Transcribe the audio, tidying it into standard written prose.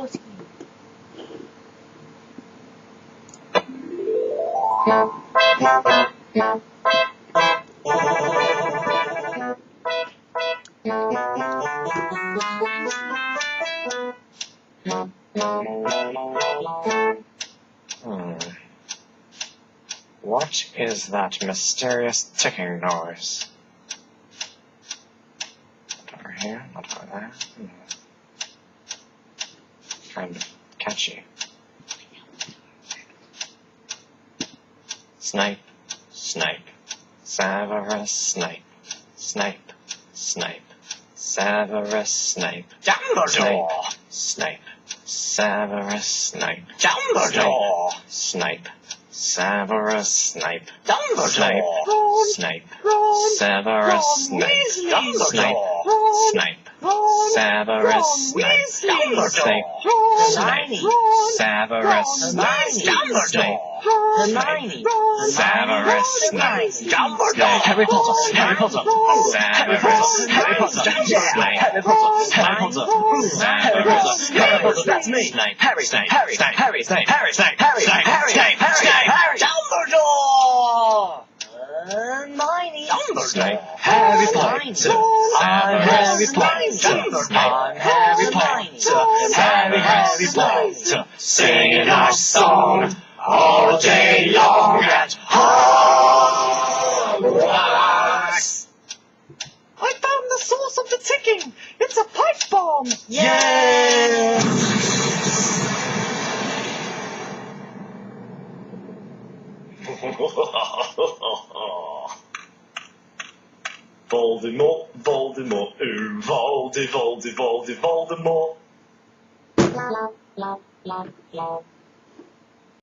teleporting What is that mysterious ticking noise? Not over here, not over there. Kind of catchy. Snipe, snipe, Severus Snape, snipe, snipe, Severus Snape, Dumbledore! Snape, Severus Snape, Dumbledore! Snape, Severus Snape, Dumbledore! Snape, Ron, Severus Ron Snape, Weasley. Snape, Dumbledore! Snape, Ron, Severus Ron Snape, Weasley. Snape, Ron, Hermione. Ron, Severus Ron Snape, Weasley. Dumbledore! Ron, Hermione. Ron, Severus Hermione. Snape, Dumbledore! Harry Potter, Harry Potter! Severus Harry Potter! Snape, Yeah! Harry Potter! Harry Potter! Harry Potter! Harry Potter! That's me! Snape, Harry! Snape, Harry! Snape, Harry! Snape, Harry! Snape, Harry! Snape, Harry! Snape, Harry! Snape, Dumbledore! Hermione! Snape, Harry Potter! I'm Harry Potter! I'm Harry Potter! Harry Potter! singing our song all day long at Hogwarts. I found the source of the ticking. It's a pipe bomb. Yeah! Voldemort, Voldemort, ooh, Voldemort. Blah, blah, blah, blah.